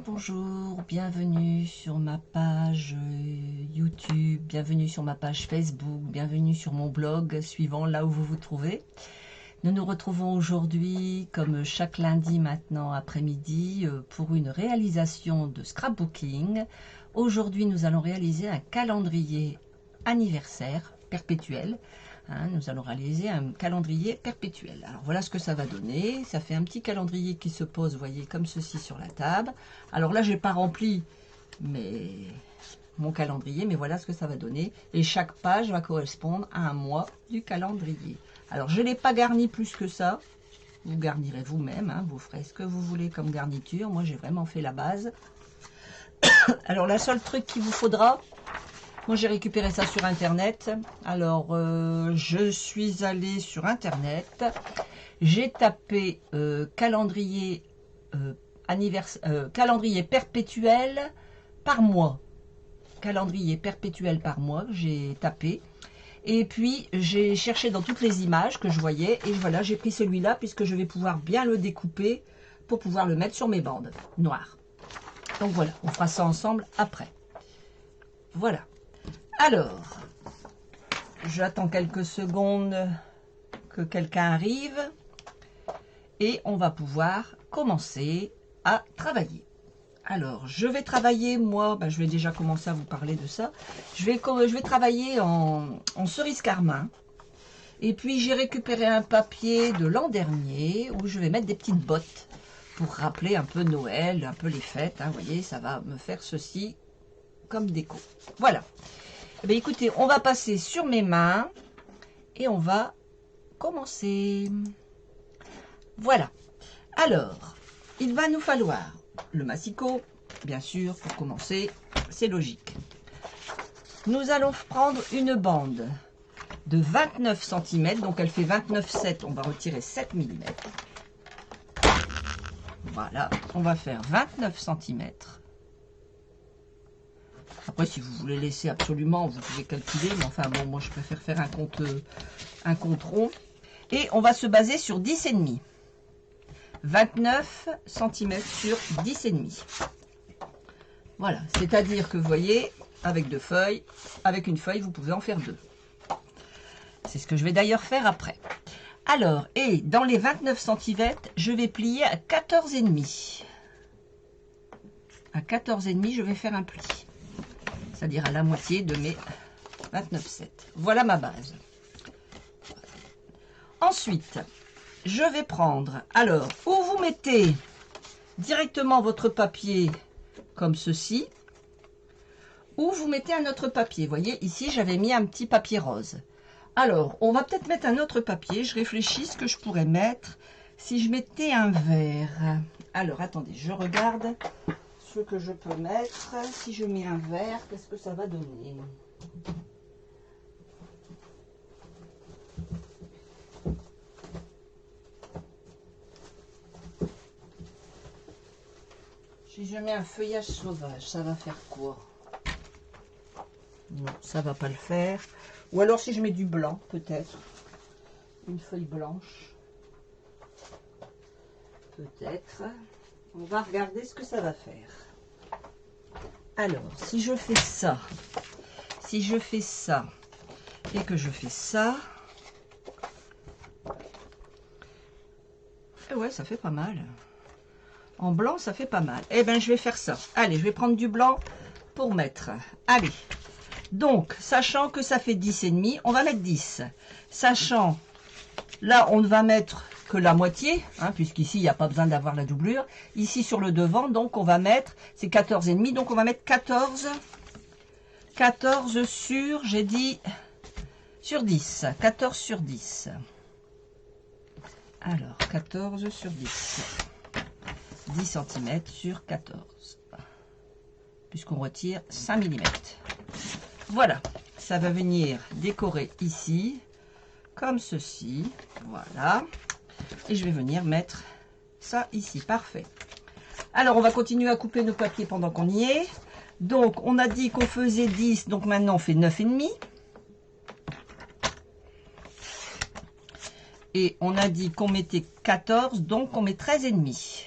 Bonjour, bienvenue sur ma page YouTube, bienvenue sur ma page Facebook, bienvenue sur mon blog, suivant là où vous vous trouvez. Nous nous retrouvons aujourd'hui, comme chaque lundi maintenant après-midi, pour une réalisation de scrapbooking. Aujourd'hui, nous allons réaliser un calendrier anniversaire perpétuel. Nous allons réaliser un calendrier perpétuel. Alors voilà ce que ça va donner. Ça fait un petit calendrier qui se pose, vous voyez, comme ceci sur la table. Alors là, je n'ai pas rempli mon calendrier, mais voilà ce que ça va donner. Et chaque page va correspondre à un mois du calendrier. Alors je ne l'ai pas garni plus que ça. Vous garnirez vous-même, vous ferez ce que vous voulez comme garniture. Moi, j'ai vraiment fait la base. Alors, la seule truc qu'il vous faudra... Moi, j'ai récupéré ça sur Internet. Alors, je suis allée sur Internet. J'ai tapé calendrier perpétuel par mois. Calendrier perpétuel par mois, j'ai tapé. Et puis, j'ai cherché dans toutes les images que je voyais. Et voilà, j'ai pris celui-là puisque je vais pouvoir bien le découper pour pouvoir le mettre sur mes bandes noires. Donc voilà, on fera ça ensemble après. Voilà. Alors, j'attends quelques secondes que quelqu'un arrive et on va pouvoir commencer à travailler. Alors, je vais travailler, moi, je vais déjà commencer à vous parler de ça. Je vais travailler en cerise carmin. Et puis, j'ai récupéré un papier de l'an dernier où je vais mettre des petites bottes pour rappeler un peu Noël, un peu les fêtes. Vous voyez, ça va me faire ceci comme déco. Voilà. Eh bien, écoutez, on va passer sur mes mains et on va commencer. Voilà. Alors, il va nous falloir le massicot, bien sûr, pour commencer, c'est logique. Nous allons prendre une bande de 29 cm, donc elle fait 29,7, on va retirer 7 mm. Voilà, on va faire 29 cm. Après, si vous voulez laisser absolument, vous pouvez calculer. Mais enfin, bon, moi, je préfère faire un compte rond. Et on va se baser sur 10,5. 29 cm sur 10,5. Voilà. C'est-à-dire que, vous voyez, avec deux feuilles, avec une feuille, vous pouvez en faire deux. C'est ce que je vais d'ailleurs faire après. Alors, et dans les 29 cm, je vais plier à 14,5. À 14,5, je vais faire un pli. C'est-à-dire à la moitié de mes 29,7. Voilà ma base. Ensuite, je vais prendre, alors, où vous mettez directement votre papier comme ceci, ou vous mettez un autre papier. Vous voyez, ici, j'avais mis un petit papier rose. Alors, on va peut-être mettre un autre papier. Je réfléchis ce que je pourrais mettre si je mettais un vert. Alors, attendez, je regarde ce que je peux mettre. Si je mets un vert, qu'est-ce que ça va donner? Si je mets un feuillage sauvage, ça va faire quoi? Non, ça va pas le faire. Ou alors si je mets du blanc, peut-être. Une feuille blanche. Peut-être. On va regarder ce que ça va faire. Alors, si je fais ça, et que je fais ça, et ouais, ça fait pas mal. En blanc, ça fait pas mal. Eh bien, je vais faire ça. Allez, je vais prendre du blanc pour mettre. Allez. Donc, sachant que ça fait 10,5, on va mettre 10. Sachant, là, on ne va mettre que la moitié, puisqu'ici, il n'y a pas besoin d'avoir la doublure. Ici, sur le devant, donc, on va mettre, c'est 14,5, donc on va mettre 14. 14 sur, j'ai dit, sur 10. 14 sur 10. Alors, 14 sur 10. 10 cm sur 14. Puisqu'on retire 5 mm. Voilà, ça va venir décorer ici, comme ceci. Voilà. Et je vais venir mettre ça ici. Parfait. Alors, on va continuer à couper nos papiers pendant qu'on y est. Donc, on a dit qu'on faisait 10, donc maintenant on fait 9,5. Et on a dit qu'on mettait 14, donc on met 13,5.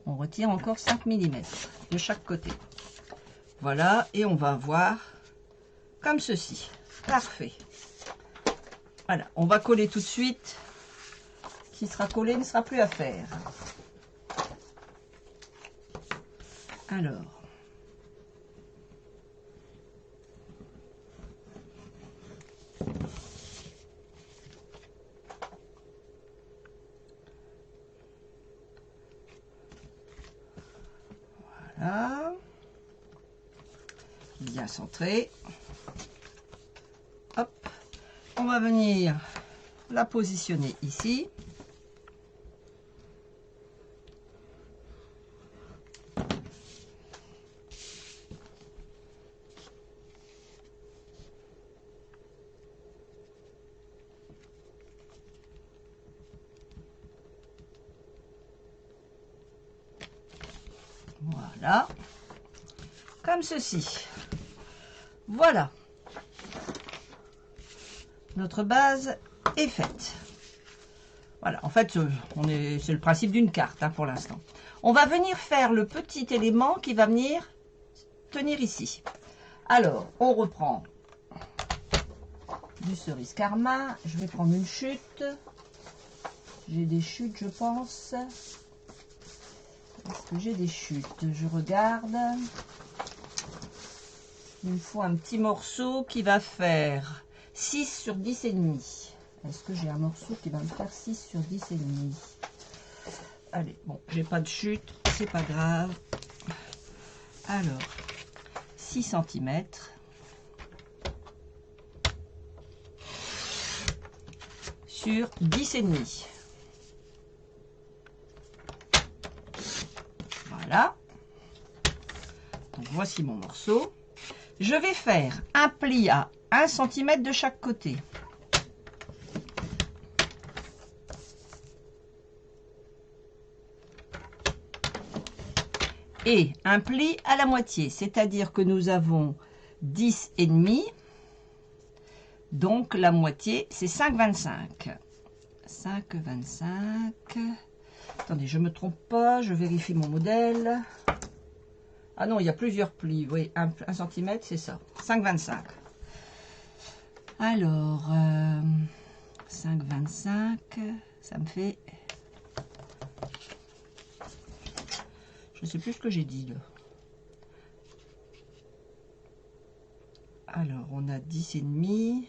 On retire encore 5 mm de chaque côté. Voilà, et on va avoir comme ceci. Parfait. Voilà, on va coller tout de suite. Ce qui sera collé ne sera plus à faire. Alors. Voilà. Bien centré. Hop. On va venir la positionner ici. Voilà, comme ceci. Voilà, notre base est faite. Voilà, en fait, c'est le principe d'une carte hein, pour l'instant. On va venir faire le petit élément qui va venir tenir ici. Alors, on reprend du cerise karma. Je vais prendre une chute. J'ai des chutes, je pense. Est-ce que j'ai des chutes? Je regarde. Il me faut un petit morceau qui va faire 6 sur 10 et demi. Est-ce que j'ai un morceau qui va me faire 6 sur 10 et demi? Allez, bon, j'ai pas de chute, c'est pas grave. Alors, 6 cm. Sur 10 et demi. Voilà. Donc voici mon morceau. Je vais faire un pli à 1 cm de chaque côté. Et un pli à la moitié, c'est-à-dire que nous avons 10 et demi. Donc la moitié, c'est 5,25. 5,25. Attendez, je ne me trompe pas, je vérifie mon modèle. Ah non, il y a plusieurs plis. Oui, 1 cm, c'est ça. 5,25. Alors, 5,25, ça me fait... Je ne sais plus ce que j'ai dit là. Alors, on a 10 et demi.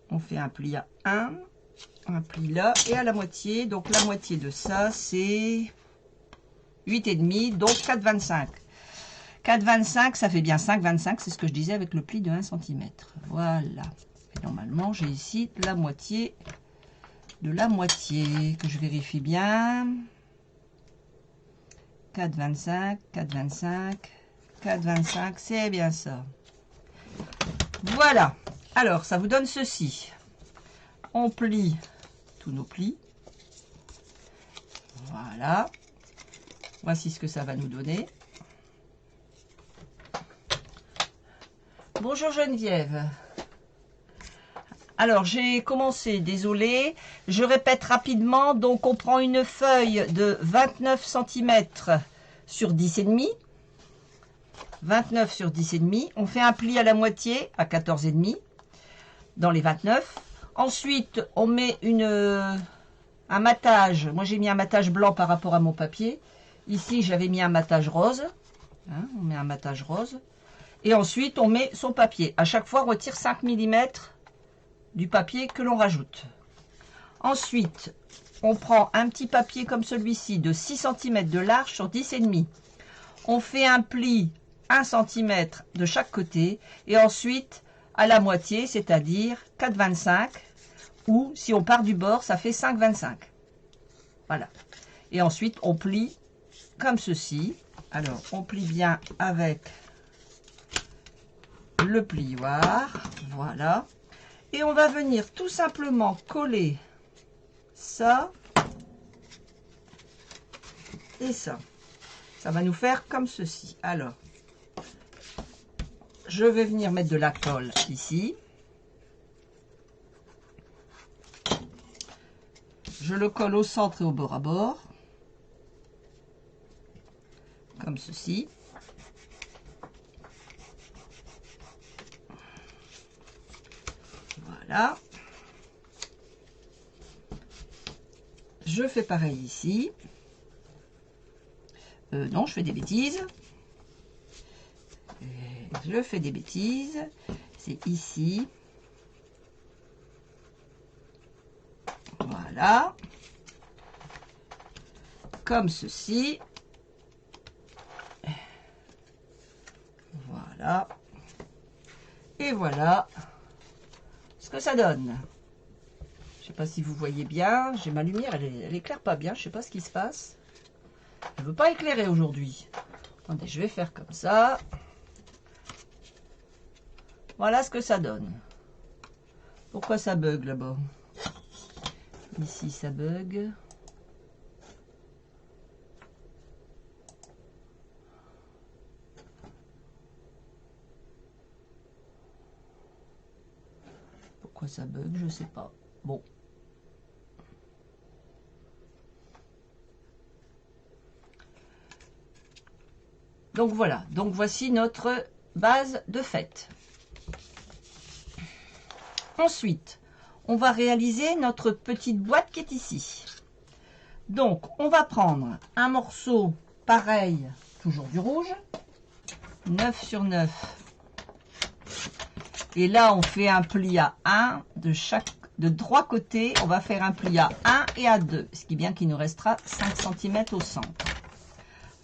On fait un pli à 1, un pli là et à la moitié. Donc la moitié de ça, c'est 8,5, donc 4,25. 4,25, ça fait bien 5,25, c'est ce que je disais avec le pli de 1 cm. Voilà. Et normalement, j'ai ici la moitié de la moitié, que je vérifie bien. 4,25, 4,25, 4,25, c'est bien ça. Voilà. Alors, ça vous donne ceci. On plie tous nos plis. Voilà. Voici ce que ça va nous donner. Bonjour Geneviève. Alors, j'ai commencé, désolé. Je répète rapidement. Donc, on prend une feuille de 29 cm sur 10,5. 29 sur 10,5. On fait un pli à la moitié à 14,5 dans les 29. Ensuite, on met un matage. Moi, j'ai mis un matage blanc par rapport à mon papier. Ici, j'avais mis un matage rose. Hein, on met un matage rose. Et ensuite, on met son papier. À chaque fois, on retire 5 mm du papier que l'on rajoute. Ensuite, on prend un petit papier comme celui-ci de 6 cm de large sur 10,5. On fait un pli 1 cm de chaque côté. Et ensuite, à la moitié, c'est-à-dire 4,25. Ou si on part du bord, ça fait 5,25. Voilà. Et ensuite, on plie comme ceci. Alors, on plie bien avec le plioir. Voilà. Et on va venir tout simplement coller ça et ça. Ça va nous faire comme ceci. Alors, je vais venir mettre de la colle ici. je le colle au centre et au bord à bord, comme ceci. Voilà. Je fais pareil ici. Non, je fais des bêtises. Je fais des bêtises. C'est ici. Voilà. Comme ceci. Voilà. Et voilà ce que ça donne. Je sais pas si vous voyez bien. J'ai ma lumière, elle éclaire pas bien. Je sais pas ce qui se passe. Elle veut pas éclairer aujourd'hui. Attendez, je vais faire comme ça. Voilà ce que ça donne. Pourquoi ça bug là-bas? Ici, ça bug. Pourquoi ça bug? Je sais pas. Bon. Donc voilà. Donc voici notre base de fête. Ensuite, on va réaliser notre petite boîte qui est ici. Donc, on va prendre un morceau pareil, toujours du rouge, 9 sur 9. Et là, on fait un pli à 1 de trois côtés. On va faire un pli à 1 et à 2, ce qui est bien qu'il nous restera 5 cm au centre.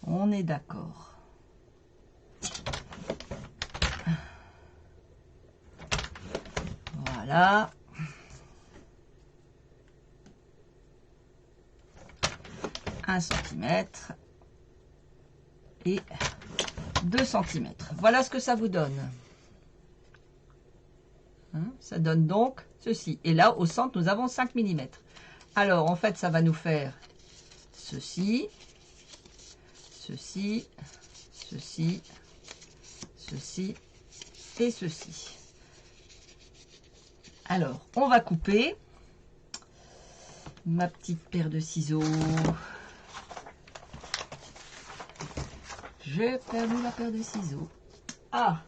On est d'accord. Voilà. Un centimètre et 2 cm. Voilà ce que ça vous donne. Hein, ça donne donc ceci. Et là, au centre, nous avons 5 mm. Alors, en fait, ça va nous faire ceci, ceci, ceci, ceci et ceci. Alors, on va couper ma petite paire de ciseaux. J'ai perdu la paire de ciseaux. Ah,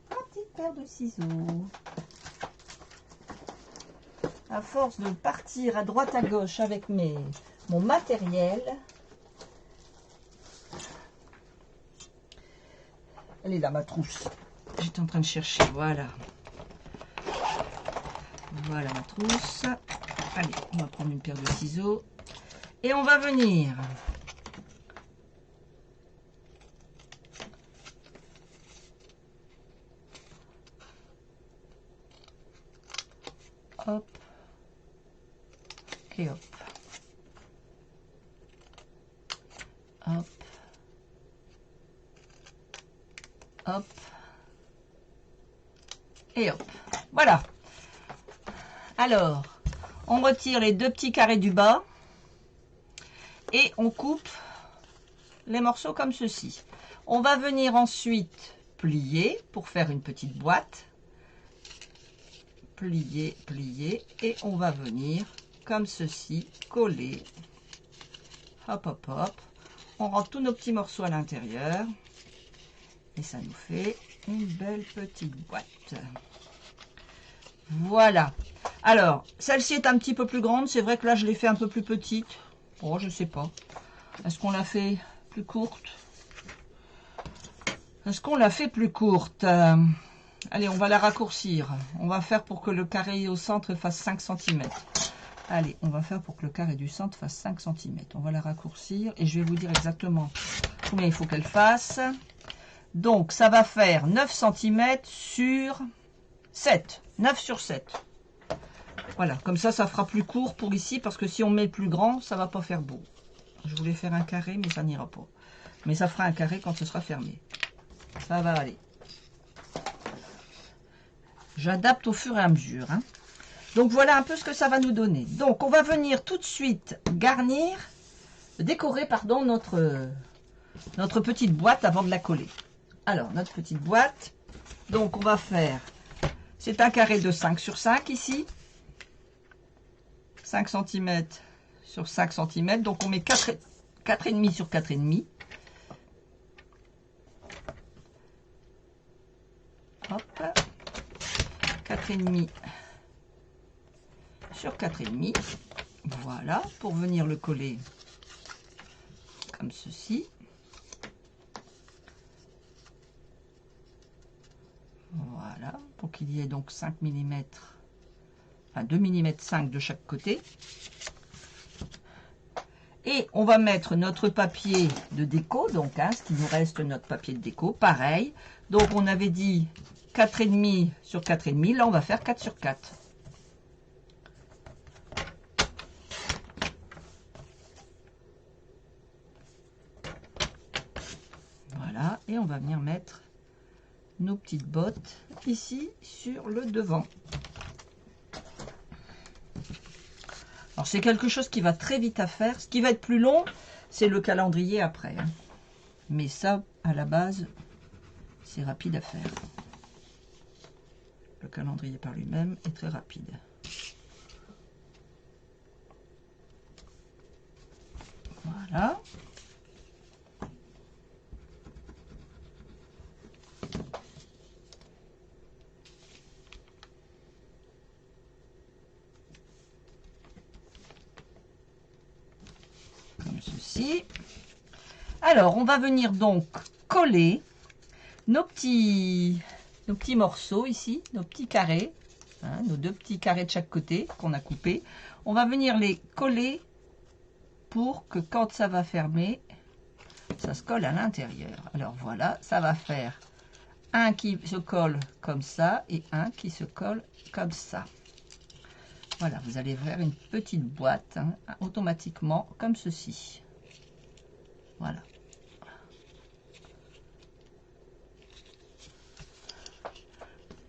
ma petite paire de ciseaux. À force de partir à droite à gauche avec mon matériel. Elle est là, ma trousse. J'étais en train de chercher, voilà. Voilà ma trousse. Allez, on va prendre une paire de ciseaux. Et on va venir hop et hop. Hop. Hop. Et hop. Voilà. Alors, on retire les deux petits carrés du bas et on coupe les morceaux comme ceci. On va venir ensuite plier pour faire une petite boîte. Plier, plier et on va venir comme ceci coller. Hop, hop, hop. On rentre tous nos petits morceaux à l'intérieur et ça nous fait une belle petite boîte. Voilà. Alors, celle-ci est un petit peu plus grande. C'est vrai que là, je l'ai fait un peu plus petite. Oh, je sais pas. Est-ce qu'on l'a fait plus courte? Est-ce qu'on l'a fait plus courte? Allez, on va la raccourcir. On va faire pour que le carré au centre fasse 5 cm. Allez, on va faire pour que le carré du centre fasse 5 cm. On va la raccourcir et je vais vous dire exactement combien il faut qu'elle fasse. Donc, ça va faire 9 cm sur 7. 9 sur 7. Voilà, comme ça fera plus court pour ici, parce que si on met plus grand, ça va pas faire beau. Je voulais faire un carré, mais ça n'ira pas. Mais ça fera un carré quand ce sera fermé. Ça va aller. J'adapte au fur et à mesure. Hein. Donc voilà un peu ce que ça va nous donner. Donc on va venir tout de suite garnir, décorer pardon, notre petite boîte avant de la coller. Alors notre petite boîte, donc on va faire, c'est un carré de 5 sur 5 ici. 5 cm sur 5 cm. Donc on met 4,5 sur 4,5. Hop, 4,5 sur 4,5. Voilà, pour venir le coller comme ceci. Voilà, pour qu'il y ait donc 5 mm, enfin 2 mm 5 de chaque côté. Et on va mettre notre papier de déco, donc hein, ce qui nous reste, notre papier de déco, pareil. Donc on avait dit 4,5 sur 4,5, là on va faire 4 sur 4. Voilà, et on va venir mettre nos petites bottes ici sur le devant. Alors c'est quelque chose qui va très vite à faire. Ce qui va être plus long, c'est le calendrier après. Hein. Mais ça, à la base, c'est rapide à faire. Le calendrier par lui-même est très rapide. Voilà. Ceci. Alors, on va venir donc coller nos petits morceaux ici, nos petits carrés, hein, nos 2 petits carrés de chaque côté qu'on a coupés. On va venir les coller pour que quand ça va fermer, ça se colle à l'intérieur. Alors voilà, ça va faire un qui se colle comme ça et un qui se colle comme ça. Voilà, vous allez faire une petite boîte hein, automatiquement comme ceci. Voilà.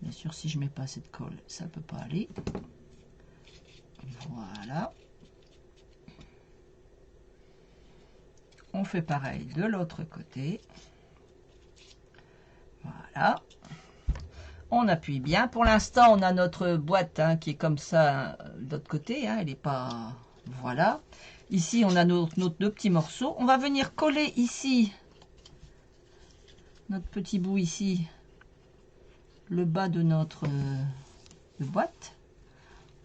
Bien sûr, si je mets pas cette colle, ça peut pas aller. Voilà. On fait pareil de l'autre côté. Voilà. On appuie bien. Pour l'instant, on a notre boîte hein, qui est comme ça de l'autre côté. Hein, elle n'est pas... Voilà. Ici, on a nos 2 petits morceaux. On va venir coller ici, notre petit bout ici, le bas de notre boîte.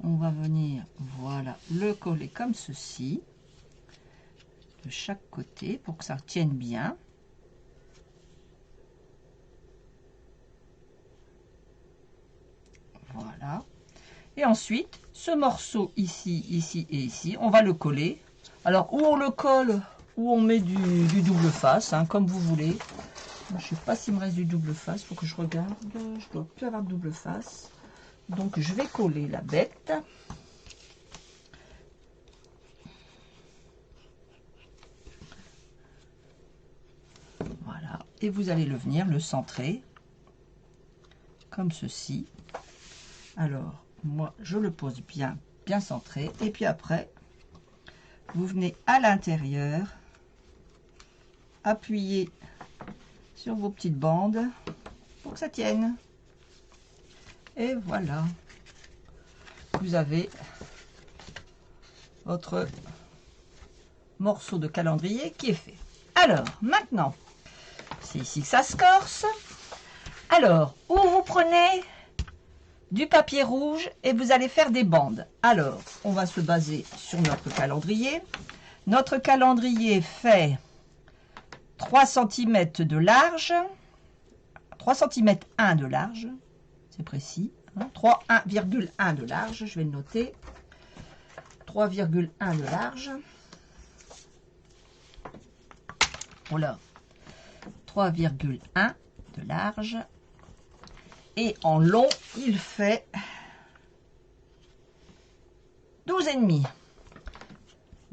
On va venir, voilà, le coller comme ceci, de chaque côté, pour que ça tienne bien. Voilà. Et ensuite, ce morceau ici, ici et ici, on va le coller. Alors, où on le colle, ou on met du double face, hein, comme vous voulez. Je ne sais pas s'il me reste du double face, il faut que je regarde. Je ne dois plus avoir de double face. Donc, je vais coller la bête. Voilà. Et vous allez venir le centrer, comme ceci. Alors, moi, je le pose bien centré. Et puis après, vous venez à l'intérieur, appuyer sur vos petites bandes pour que ça tienne. Et voilà. Vous avez votre morceau de calendrier qui est fait. Alors, maintenant, c'est ici que ça se corse. Alors, où vous prenez du papier rouge et vous allez faire des bandes. Alors, on va se baser sur notre calendrier. Notre calendrier fait 3 cm de large, 3 cm 1 de large, c'est précis, hein, 3,1 de large, je vais le noter, 3,1 de large, voilà, 3,1 de large, et en long, il fait 12,5.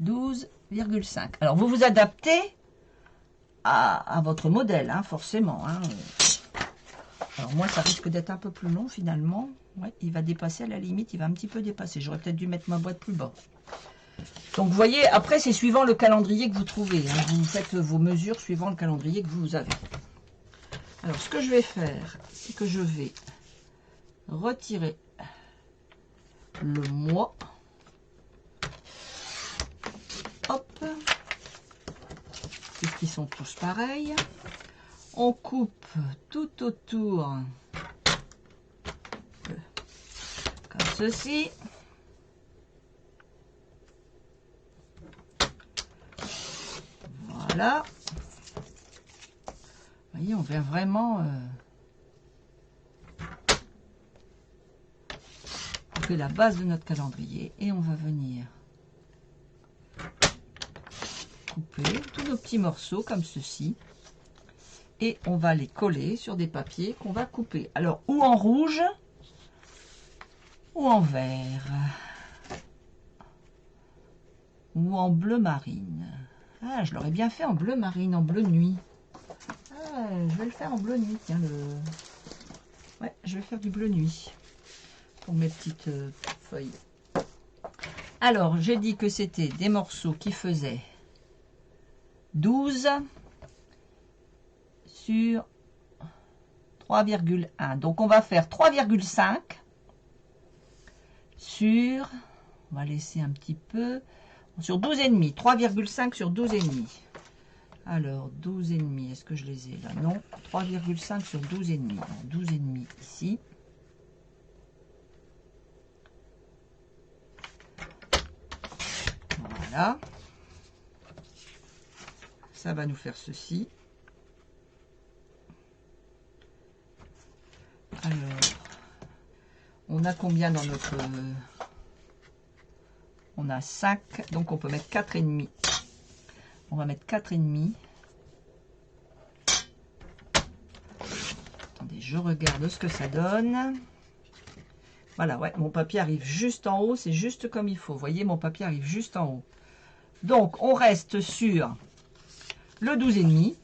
12,5. Alors, vous vous adaptez à votre modèle, hein, forcément. Hein. Alors, moi, ça risque d'être un peu plus long, finalement. Ouais, il va dépasser, à la limite, il va un petit peu dépasser. J'aurais peut-être dû mettre ma boîte plus bas. Donc, vous voyez, après, c'est suivant le calendrier que vous trouvez. Hein. Vous faites vos mesures suivant le calendrier que vous avez. Alors, ce que je vais faire, c'est que je vais retirer le mois. puisqu'ils sont tous pareils. On coupe tout autour, comme ceci. Voilà. Vous voyez, on vient vraiment couper la base de notre calendrier et on va venir couper tous nos petits morceaux comme ceci et on va les coller sur des papiers qu'on va couper. Alors, ou en rouge ou en vert ou en bleu marine. Ah, je l'aurais bien fait en bleu marine, en bleu nuit. Ah, je vais le faire en bleu nuit, tiens, ouais, je vais faire du bleu nuit pour mes petites feuilles. Alors, j'ai dit que c'était des morceaux qui faisaient 12 sur 3,1. Donc, on va faire 3,5 sur, on va laisser un petit peu, sur 12,5. 3,5 sur 12,5. Alors, 12,5, est-ce que je les ai là? Non, 3,5 sur 12,5. 12,5 ici. Voilà. Ça va nous faire ceci. Alors, on a combien dans notre... On a 5, donc on peut mettre 4,5. On va mettre 4,5. Attendez, je regarde ce que ça donne. Voilà, ouais, mon papier arrive juste en haut, c'est juste comme il faut. Vous voyez, mon papier arrive juste en haut. Donc, on reste sur le 12,5.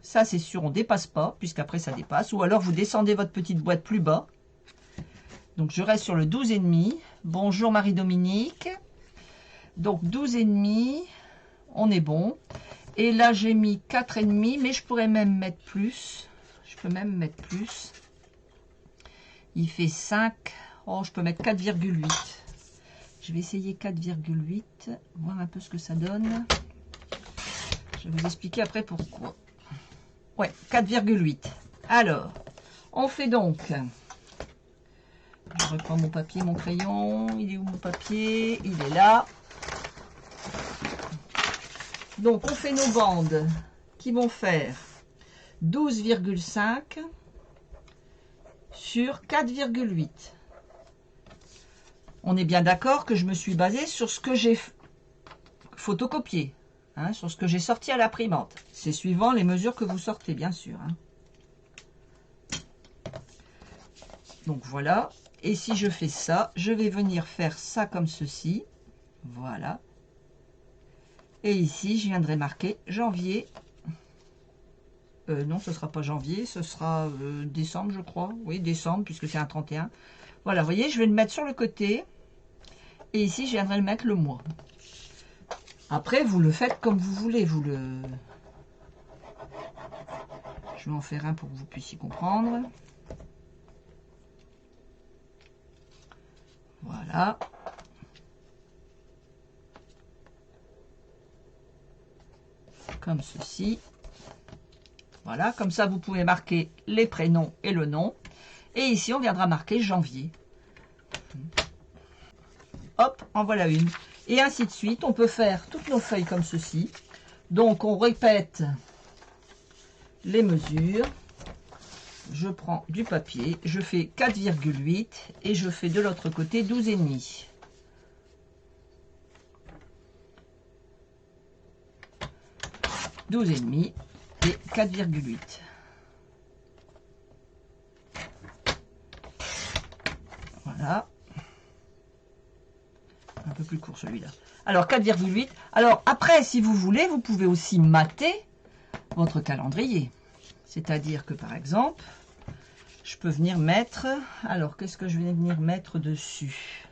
Ça, c'est sûr, on ne dépasse pas, puisqu'après, ça dépasse. Ou alors, vous descendez votre petite boîte plus bas. Donc, je reste sur le 12,5. Bonjour Marie-Dominique. Donc, 12,5. On est bon. Et là, j'ai mis 4,5, mais je pourrais même mettre plus. Je peux même mettre plus. Il fait 5. Oh, je peux mettre 4,8. Je vais essayer 4,8. Voir un peu ce que ça donne. Je vais vous expliquer après pourquoi. Ouais, 4,8. Alors, on fait donc... Je reprends mon papier, mon crayon. Il est où mon papier? Il est là. Donc, on fait nos bandes qui vont faire 12,5 sur 4,8. On est bien d'accord que je me suis basée sur ce que j'ai photocopié, hein, sur ce que j'ai sorti à l'imprimante. C'est suivant les mesures que vous sortez, bien sûr. Hein. Donc, voilà. Et si je fais ça, je vais venir faire ça comme ceci. Voilà. Et ici, je viendrai marquer janvier. Non, ce ne sera pas janvier, ce sera décembre, je crois. Oui, décembre, puisque c'est un 31. Voilà, vous voyez, je vais le mettre sur le côté. Et ici, je viendrai le mettre le mois. Après, vous le faites comme vous voulez. Je vais en faire un pour que vous puissiez comprendre. Voilà. Comme ceci. Voilà, comme ça, vous pouvez marquer les prénoms et le nom. Et ici, on viendra marquer janvier. Hop, en voilà une. Et ainsi de suite, on peut faire toutes nos feuilles comme ceci. Donc, on répète les mesures. Je prends du papier, je fais 4,8 et je fais de l'autre côté 12,5. Et 4,8. Voilà. Un peu plus court celui-là. Alors 4,8. Alors après, si vous voulez, vous pouvez aussi mater votre calendrier. C'est-à-dire que par exemple, je peux venir mettre... Alors qu'est-ce que je vais venir mettre dessus?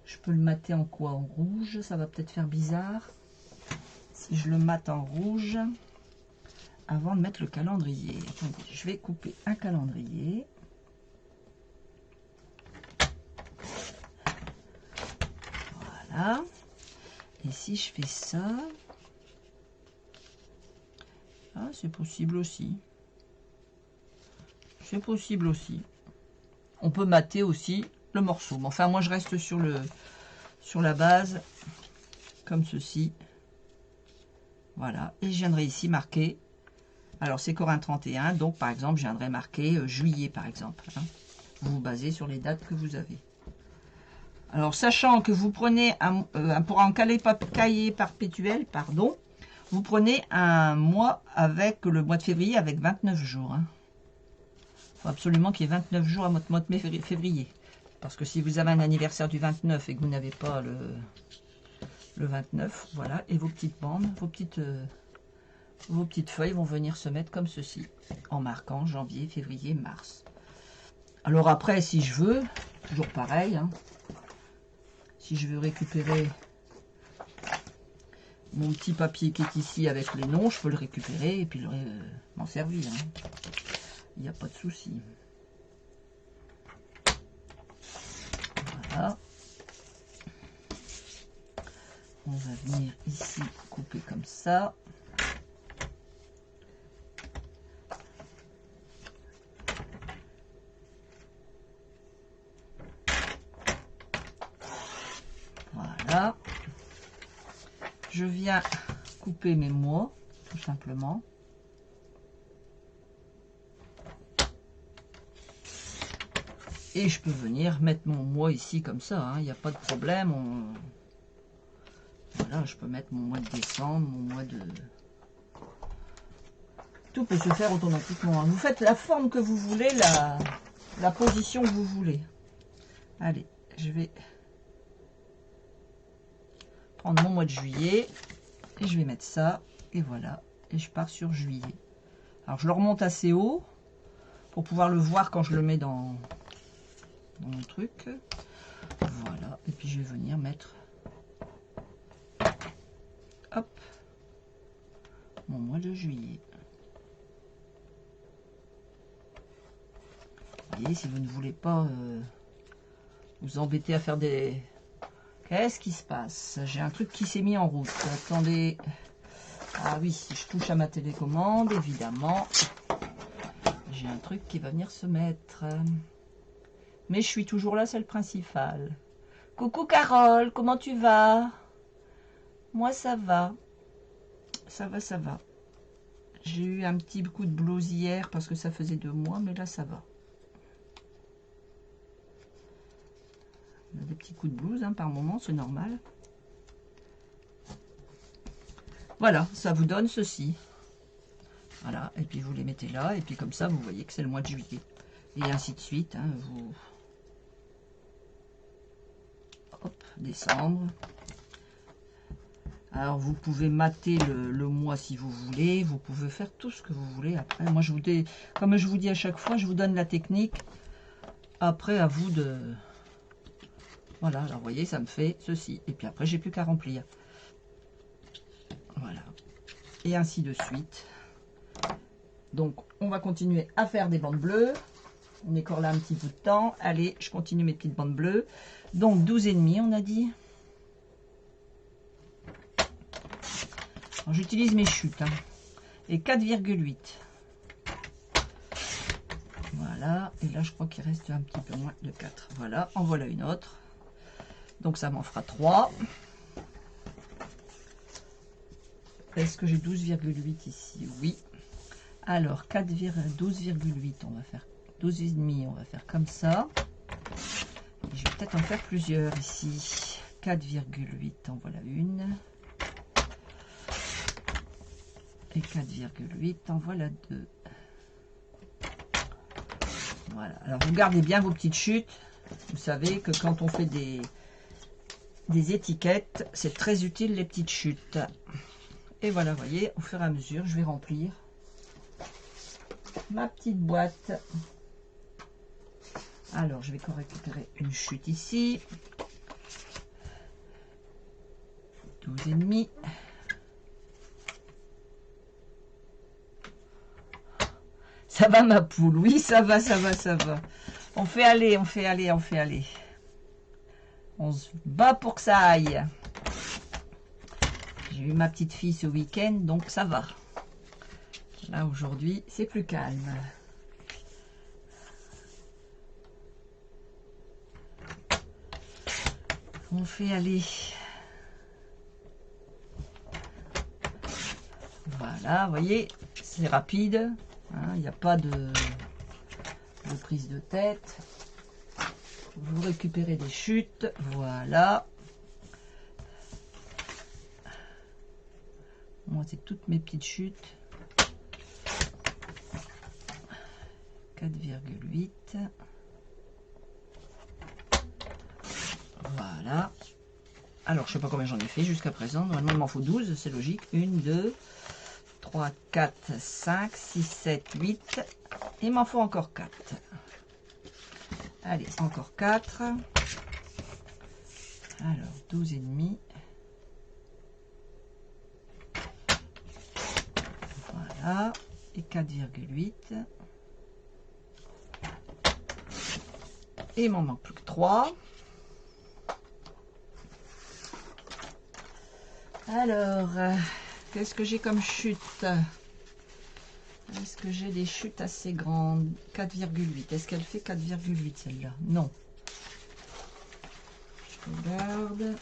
Je peux le mater en quoi? En rouge? Ça va peut-être faire bizarre. Si je le mate en rouge, avant de mettre le calendrier. Attendez, je vais couper un calendrier. Voilà. Et si je fais ça, ah, c'est possible aussi. C'est possible aussi. On peut mater aussi le morceau. Mais enfin, moi, je reste sur la base, comme ceci. Voilà. Et je viendrai ici marquer. Alors, c'est Corinne 31. Donc, par exemple, je viendrai marquer juillet, par exemple. Hein. Vous vous basez sur les dates que vous avez. Alors, sachant que vous prenez, pour un cahier perpétuel, pardon, vous prenez un mois avec le mois de février avec 29 jours. Hein. Il faut absolument qu'il y ait 29 jours à votre mois de février. Parce que si vous avez un anniversaire du 29 et que vous n'avez pas le 29, voilà. Et vos petites bandes, vos petites feuilles vont venir se mettre comme ceci. En marquant janvier, février, mars. Alors après, si je veux, toujours pareil, hein, si je veux récupérer mon petit papier qui est ici avec les noms, je peux le récupérer et puis m'en servir. Hein. Il n'y a pas de souci. Voilà. On va venir ici couper comme ça. Voilà. Je viens couper mes mois, tout simplement. Et je peux venir mettre mon mois ici comme ça, il n'y a pas de problème. Voilà, je peux mettre mon mois de décembre, mon mois de... Tout peut se faire automatiquement. Vous faites la forme que vous voulez, la position que vous voulez. Allez, je vais prendre mon mois de juillet et je vais mettre ça. Et voilà, et je pars sur juillet. Alors, je le remonte assez haut pour pouvoir le voir quand je le mets dans mon truc. Voilà, et puis je vais venir mettre, hop, mon mois de juillet. Vous voyez, si vous ne voulez pas vous embêter à faire des... Qu'est-ce qui se passe? J'ai un truc qui s'est mis en route. Attendez. Ah oui, si je touche à ma télécommande, évidemment, j'ai un truc qui va venir se mettre. Mais je suis toujours là, c'est le principal. Coucou Carole, comment tu vas? Moi, ça va. Ça va, ça va. J'ai eu un petit coup de blues hier parce que ça faisait 2 mois, mais là, ça va. On a des petits coups de blues hein, par moment, c'est normal. Voilà, ça vous donne ceci. Voilà, et puis vous les mettez là, et puis comme ça, vous voyez que c'est le mois de juillet. Et ainsi de suite. Hein, hop, décembre. Alors, vous pouvez mater le mois si vous voulez. Vous pouvez faire tout ce que vous voulez. Après, moi, comme je vous dis à chaque fois, je vous donne la technique. Après, à vous de... Voilà, alors vous voyez, ça me fait ceci. Et puis après, j'ai plus qu'à remplir. Voilà. Et ainsi de suite. Donc, on va continuer à faire des bandes bleues. On est encore là un petit bout de temps. Allez, je continue mes petites bandes bleues. Donc, 12,5, on a dit. J'utilise mes chutes. Hein. Et 4,8. Voilà. Et là, je crois qu'il reste un petit peu moins de 4. Voilà. En voilà une autre. Donc, ça m'en fera 3. Est-ce que j'ai 12,8 ici? Oui. Alors, 12,8, on va faire 12,5, on va faire comme ça. Et je vais peut-être en faire plusieurs ici. 4,8, en voilà une. Et 4,8, en voilà 2. Voilà. Alors, vous gardez bien vos petites chutes. Vous savez que quand on fait des étiquettes, c'est très utile les petites chutes. Et voilà, vous voyez, au fur et à mesure, je vais remplir ma petite boîte. Alors, je vais récupérer une chute ici. 12,5. Ça va ma poule? Oui, ça va, ça va, ça va. On fait aller, on fait aller, on fait aller. On se bat pour que ça aille. J'ai eu ma petite fille ce week-end, donc ça va. Là, aujourd'hui, c'est plus calme. On fait aller. Voilà, vous voyez, c'est rapide. Il n'y a pas de prise de tête. Vous récupérez des chutes. Voilà. Moi, c'est toutes mes petites chutes. 4,8. Voilà. Alors, je sais pas combien j'en ai fait jusqu'à présent. Normalement, il m'en faut 12, c'est logique. 1, 2, 3, 4, 5, 6, 7, 8. Il m'en faut encore 4. Allez, encore 4. Alors, 12 et demi. Voilà. Et 4,8. Et il m'en manque plus que 3. Alors, qu'est-ce que j'ai comme chute? Est-ce que j'ai des chutes assez grandes? 4,8. Est-ce qu'elle fait 4,8 celle-là? Non. Je regarde.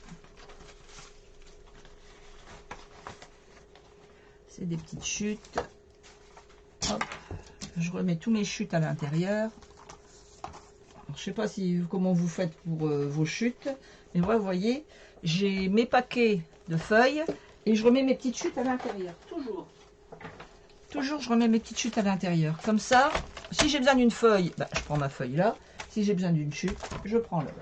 C'est des petites chutes. Hop. Je remets tous mes chutes à l'intérieur. Je ne sais pas comment vous faites pour vos chutes. Mais moi, vous voyez, j'ai mes paquets de feuilles et je remets mes petites chutes à l'intérieur. Toujours, je remets mes petites chutes à l'intérieur. Comme ça, si j'ai besoin d'une feuille, je prends ma feuille là. Si j'ai besoin d'une chute, je prends l'autre.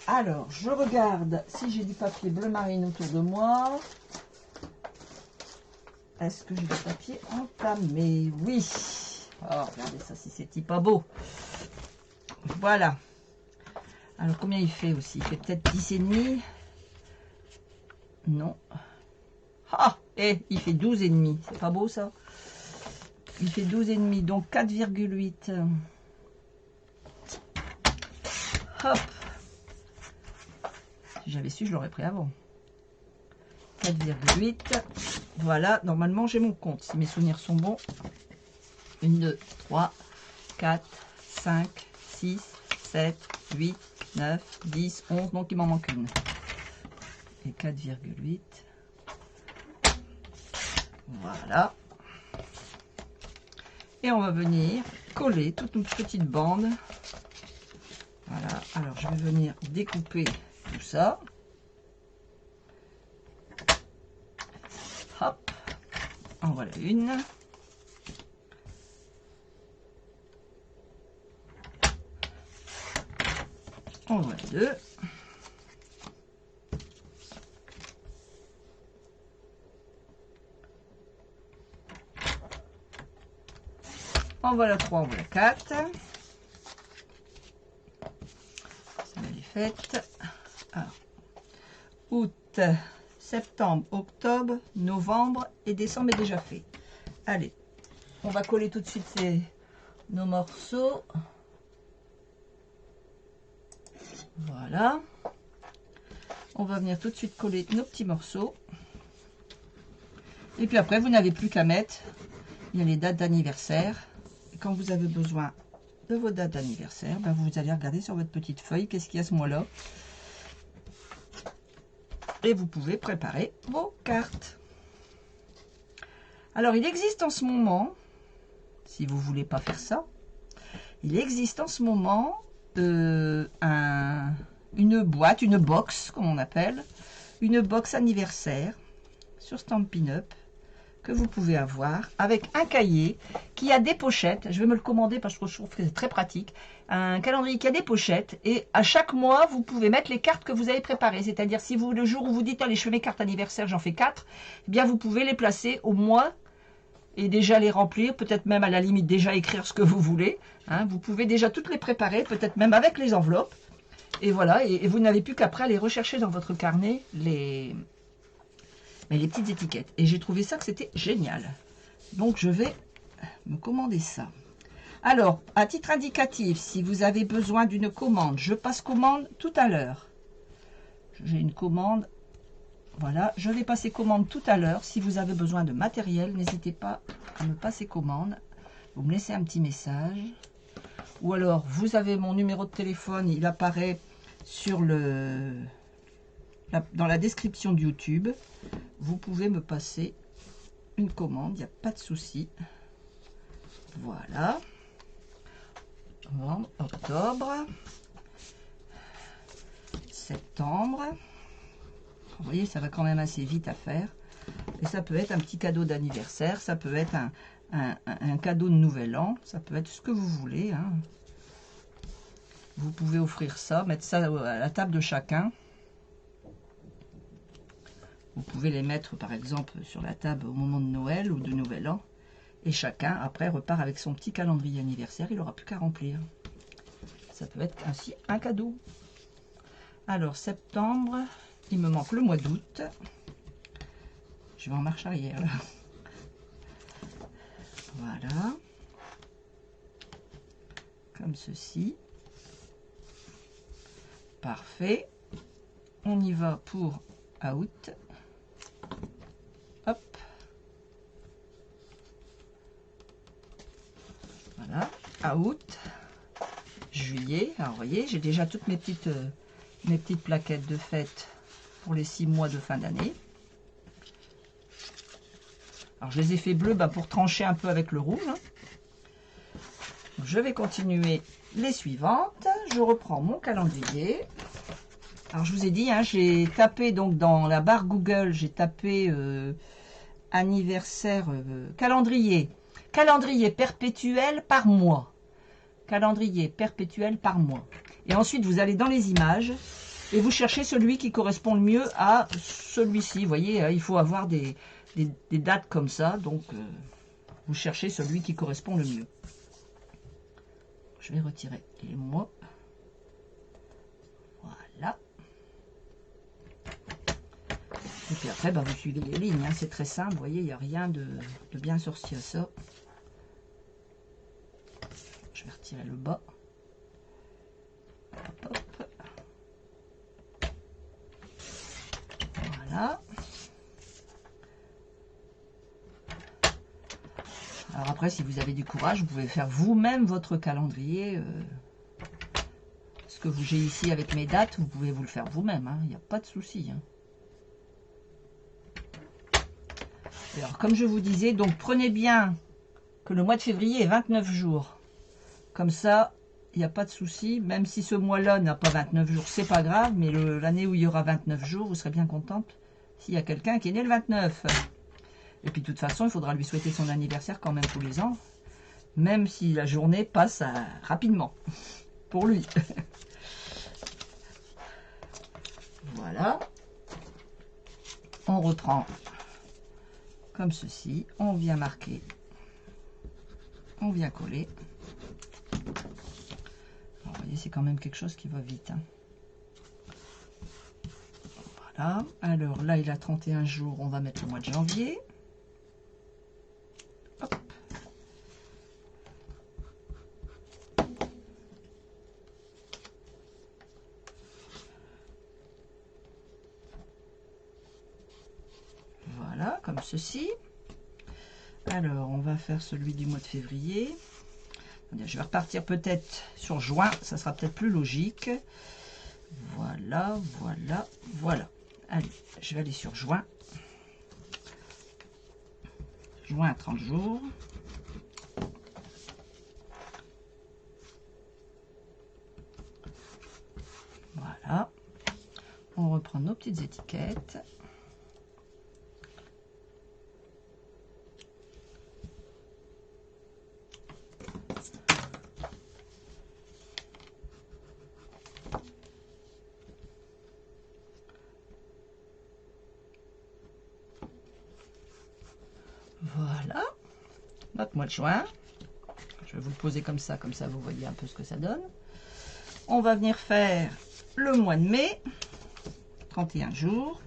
Alors, je regarde si j'ai du papier bleu marine autour de moi. Est-ce que j'ai du papier entamé? Oui. Oh, regardez ça, si c'est pas beau. Voilà. Alors, combien il fait aussi? Il fait peut-être 10,5. Non. Ah, il fait 12,5. C'est pas beau, ça? Il fait 12,5, donc 4,8. Hop. Si j'avais su, je l'aurais pris avant. 4,8. Voilà, normalement, j'ai mon compte. Si mes souvenirs sont bons. 1, 2, 3, 4, 5, 6, 7, 8, 9, 10, 11. Donc, il m'en manque une. Et 4,8. Voilà. Et on va venir coller toute une petite bande. Voilà. Alors, je vais venir découper tout ça. Hop. En voilà une. En voilà deux. En voilà 3, en voilà 4. Ça est faite. Alors, août, septembre, octobre, novembre et décembre est déjà fait. Allez, on va coller tout de suite nos morceaux. Voilà. On va venir tout de suite coller nos petits morceaux. Et puis après, vous n'avez plus qu'à mettre, il y a les dates d'anniversaire. Quand vous avez besoin de vos dates d'anniversaire, vous allez regarder sur votre petite feuille qu'est-ce qu'il y a ce mois-là. Et vous pouvez préparer vos cartes. Alors, il existe en ce moment, si vous ne voulez pas faire ça, il existe en ce moment une boîte, une box, comme on appelle, une box anniversaire sur Stampin' Up, que vous pouvez avoir avec un cahier qui a des pochettes. Je vais me le commander parce que je trouve que c'est très pratique. Un calendrier qui a des pochettes et à chaque mois, vous pouvez mettre les cartes que vous avez préparées. C'est-à-dire si vous, le jour où vous dites, allez, je fais mes cartes anniversaire, j'en fais 4, eh bien vous pouvez les placer au mois et déjà les remplir, peut-être même à la limite déjà écrire ce que vous voulez. Vous pouvez déjà toutes les préparer, peut-être même avec les enveloppes. Et voilà, et vous n'avez plus qu'après aller rechercher dans votre carnet les petites étiquettes. Et j'ai trouvé ça que c'était génial. Donc, je vais me commander ça. Alors, à titre indicatif, si vous avez besoin d'une commande, je passe commande tout à l'heure. J'ai une commande. Voilà, je vais passer commande tout à l'heure. Si vous avez besoin de matériel, n'hésitez pas à me passer commande. Vous me laissez un petit message. Ou alors, vous avez mon numéro de téléphone, il apparaît sur dans la description de YouTube. Vous pouvez me passer une commande, il n'y a pas de souci. Voilà. Novembre, octobre, septembre. Vous voyez, ça va quand même assez vite à faire. Et ça peut être un petit cadeau d'anniversaire, ça peut être un cadeau de nouvel an, ça peut être ce que vous voulez. Hein. Vous pouvez offrir ça, mettre ça à la table de chacun. Vous pouvez les mettre par exemple sur la table au moment de Noël ou de Nouvel An. Et chacun après repart avec son petit calendrier anniversaire, il n'aura plus qu'à remplir. Ça peut être ainsi un cadeau. Alors septembre, il me manque le mois d'août. Je vais en marche arrière là. Voilà. Comme ceci. Parfait. On y va pour août. Hop. Voilà. Août. Juillet. Alors vous voyez, j'ai déjà toutes mes petites plaquettes de fête pour les 6 mois de fin d'année. Alors je les ai fait bleus pour trancher un peu avec le rouge. Je vais continuer les suivantes. Je reprends mon calendrier. Alors je vous ai dit, hein, j'ai tapé donc dans la barre Google, j'ai tapé anniversaire, calendrier perpétuel par mois. Calendrier perpétuel par mois. Et ensuite vous allez dans les images et vous cherchez celui qui correspond le mieux à celui-ci. Vous voyez, il faut avoir des dates comme ça, donc vous cherchez celui qui correspond le mieux. Je vais retirer les mois. Voilà. Et puis après, vous suivez les lignes. Hein, c'est très simple. Vous voyez, il n'y a rien de bien sorcier à ça. Je vais retirer le bas. Hop, hop. Voilà. Alors après, si vous avez du courage, vous pouvez faire vous-même votre calendrier. Ce que j'ai ici avec mes dates, vous pouvez vous le faire vous-même. Hein, il n'y a pas de souci. Hein. Alors, comme je vous disais, donc prenez bien que le mois de février est 29 jours. Comme ça, il n'y a pas de souci. Même si ce mois-là n'a pas 29 jours, c'est pas grave. Mais l'année où il y aura 29 jours, vous serez bien contente s'il y a quelqu'un qui est né le 29. Et puis de toute façon, il faudra lui souhaiter son anniversaire quand même tous les ans. Même si la journée passe rapidement. Pour lui. Voilà. On reprend comme ceci. On vient marquer. On vient coller. Alors, vous voyez, c'est quand même quelque chose qui va vite. Hein. Voilà. Alors là, il a 31 jours. On va mettre le mois de janvier. Hop. Voilà, comme ceci. Alors, on va faire celui du mois de février. Je vais repartir peut-être sur juin, ça sera peut-être plus logique. Voilà, voilà, voilà. Allez, je vais aller sur juin. Juin, 30 jours. Voilà. On reprend nos petites étiquettes. Voilà, notre mois de juin. Je vais vous le poser comme ça vous voyez un peu ce que ça donne. On va venir faire le mois de mai, 31 jours.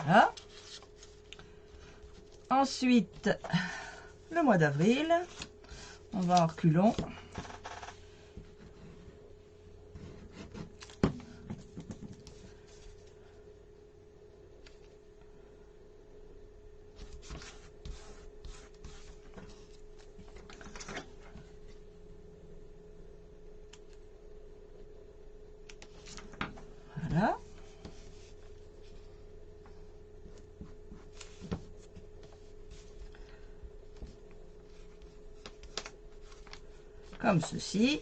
Voilà. Ensuite, le mois d'avril. On va en reculons. Voilà. Comme ceci.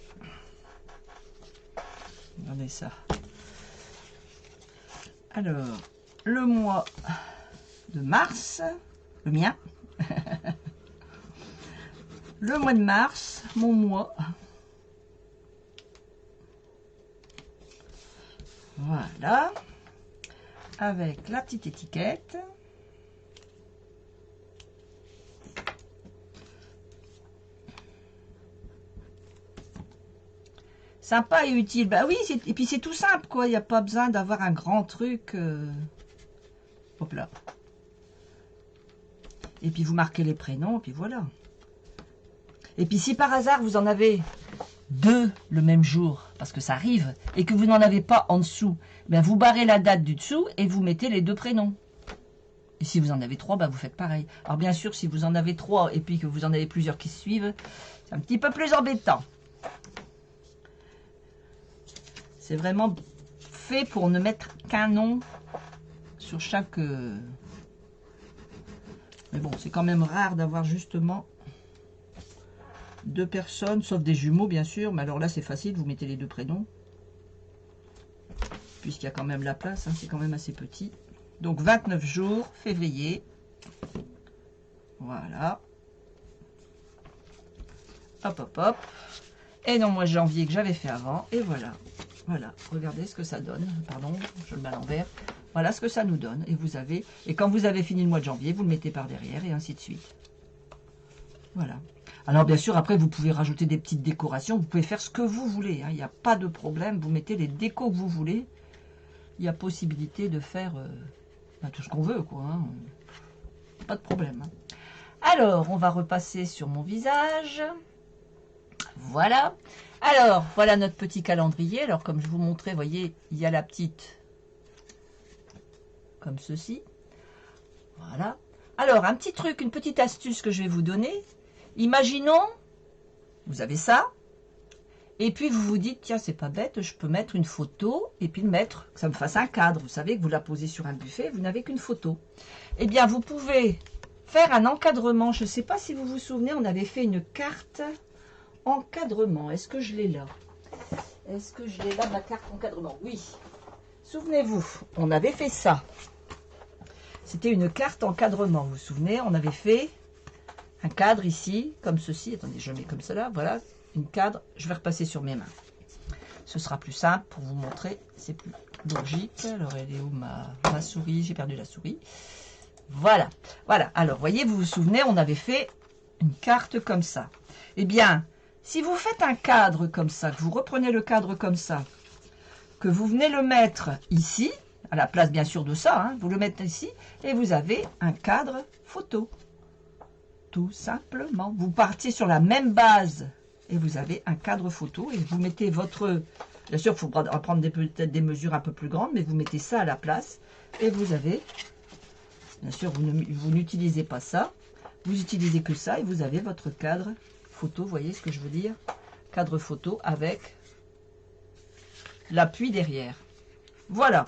Regardez ça. Alors, le mois de mars, le mien. Le mois de mars, mon mois. Voilà. Avec la petite étiquette. Sympa et utile. Bah oui, et puis c'est tout simple, quoi. Il n'y a pas besoin d'avoir un grand truc. Hop là. Et puis vous marquez les prénoms, et puis voilà. Et puis si par hasard vous en avez 2 le même jour, parce que ça arrive, et que vous n'en avez pas en dessous, ben vous barrez la date du dessous et vous mettez les 2 prénoms. Et si vous en avez 3, ben vous faites pareil. Alors bien sûr, si vous en avez 3 et puis que vous en avez plusieurs qui suivent, c'est un petit peu plus embêtant. C'est vraiment fait pour ne mettre qu'un nom sur chaque... Mais bon, c'est quand même rare d'avoir justement 2 personnes, sauf des jumeaux bien sûr. Mais alors là, c'est facile, vous mettez les 2 prénoms. Puisqu'il y a quand même la place, hein, c'est quand même assez petit. Donc 29 jours, février. Voilà. Hop, hop, hop. Et non, moi janvier que j'avais fait avant. Et voilà. Voilà, regardez ce que ça donne. Pardon, je le mets à l'envers. Voilà ce que ça nous donne. Et vous avez, et quand vous avez fini le mois de janvier, vous le mettez par derrière et ainsi de suite. Voilà. Alors bien sûr, après, vous pouvez rajouter des petites décorations. Vous pouvez faire ce que vous voulez. Hein. Il n'y a pas de problème. Vous mettez les décos que vous voulez. Il y a possibilité de faire tout ce qu'on veut, quoi. Hein. Pas de problème. Hein. Alors, on va repasser sur mon visage. Voilà. Alors, voilà notre petit calendrier. Alors, comme je vous montrais, vous voyez, il y a la petite comme ceci. Voilà. Alors, un petit truc, une petite astuce que je vais vous donner. Imaginons, vous avez ça, et puis vous vous dites, tiens, c'est pas bête, je peux mettre une photo, et puis le mettre, que ça me fasse un cadre. Vous savez que vous la posez sur un buffet, vous n'avez qu'une photo. Eh bien, vous pouvez faire un encadrement. Je ne sais pas si vous vous souvenez, on avait fait une carte encadrement. Est-ce que je l'ai là? Est-ce que je l'ai là, ma carte encadrement? Oui. Souvenez-vous, on avait fait ça. C'était une carte encadrement. Vous vous souvenez, on avait fait un cadre ici, comme ceci. Attendez, je mets comme cela. Voilà, une cadre. Je vais repasser sur mes mains. Ce sera plus simple pour vous montrer. C'est plus logique. Alors, elle est où ma souris? J'ai perdu la souris. Voilà. Voilà. Alors, voyez, vous vous souvenez, on avait fait une carte comme ça. Eh bien, si vous faites un cadre comme ça, que vous reprenez le cadre comme ça, que vous venez le mettre ici, à la place bien sûr de ça, hein, vous le mettez ici, et vous avez un cadre photo. Tout simplement. Vous partiez sur la même base, et vous avez un cadre photo, et vous mettez votre... Bien sûr, il faut prendre peut-être des mesures un peu plus grandes, mais vous mettez ça à la place, et vous avez... Bien sûr, vous n'utilisez pas ça, vous utilisez que ça, et vous avez votre cadre photo, vous voyez ce que je veux dire? Cadre photo avec l'appui derrière. Voilà.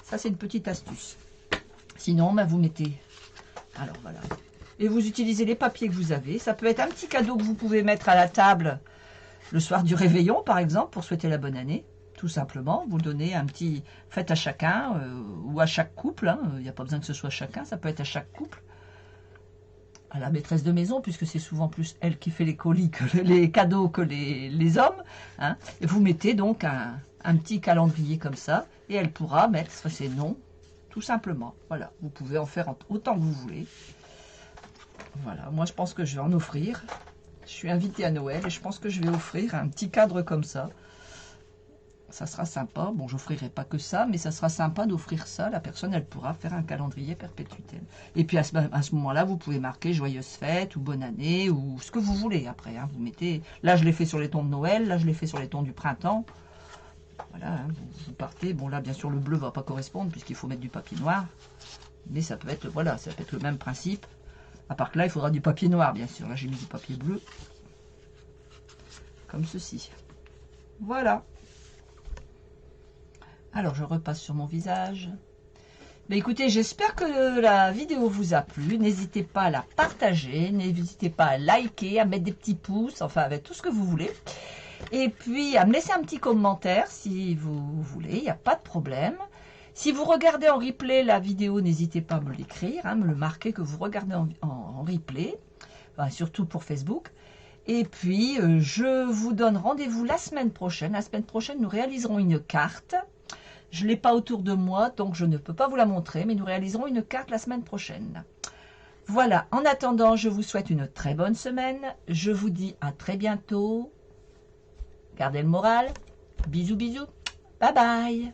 Ça, c'est une petite astuce. Sinon, ben, vous mettez... Alors, voilà. Et vous utilisez les papiers que vous avez. Ça peut être un petit cadeau que vous pouvez mettre à la table le soir du réveillon, par exemple, pour souhaiter la bonne année. Tout simplement, vous donnez un petit... Faites à chacun ou à chaque couple. Hein. Il n'y a pas besoin que ce soit chacun. Ça peut être à chaque couple. À la maîtresse de maison, puisque c'est souvent plus elle qui fait les colis, que les cadeaux que les hommes. Hein. Et vous mettez donc un petit calendrier comme ça, et elle pourra mettre ses noms, tout simplement. Voilà, vous pouvez en faire autant que vous voulez. Voilà, moi je pense que je vais en offrir. Je suis invitée à Noël, et je pense que je vais offrir un petit cadre comme ça. ça sera sympa. Bon, j'offrirai pas que ça, mais ça sera sympa d'offrir ça. La personne, elle pourra faire un calendrier perpétuel. Et puis à ce moment-là, vous pouvez marquer joyeuse fête ou bonne année ou ce que vous voulez après. Hein. Vous mettez. Là, je l'ai fait sur les tons de Noël. Là, je l'ai fait sur les tons du printemps. Voilà, hein, vous partez. Bon, là, bien sûr, le bleu va pas correspondre puisqu'il faut mettre du papier noir. Mais ça peut être, voilà, ça peut être le même principe. À part que là, il faudra du papier noir, bien sûr. Là, j'ai mis du papier bleu. Comme ceci. Voilà. Alors, je repasse sur mon visage. Mais écoutez, j'espère que la vidéo vous a plu. N'hésitez pas à la partager. N'hésitez pas à liker, à mettre des petits pouces. Enfin, avec tout ce que vous voulez. Et puis, à me laisser un petit commentaire si vous voulez. Il n'y a pas de problème. Si vous regardez en replay la vidéo, n'hésitez pas à me l'écrire. Hein, me le marquer que vous regardez en replay. Enfin, surtout pour Facebook. Et puis, je vous donne rendez-vous la semaine prochaine. La semaine prochaine, nous réaliserons une carte. Je ne l'ai pas autour de moi, donc je ne peux pas vous la montrer, mais nous réaliserons une carte la semaine prochaine. Voilà, en attendant, je vous souhaite une très bonne semaine. Je vous dis à très bientôt. Gardez le moral. Bisous, bisous. Bye bye.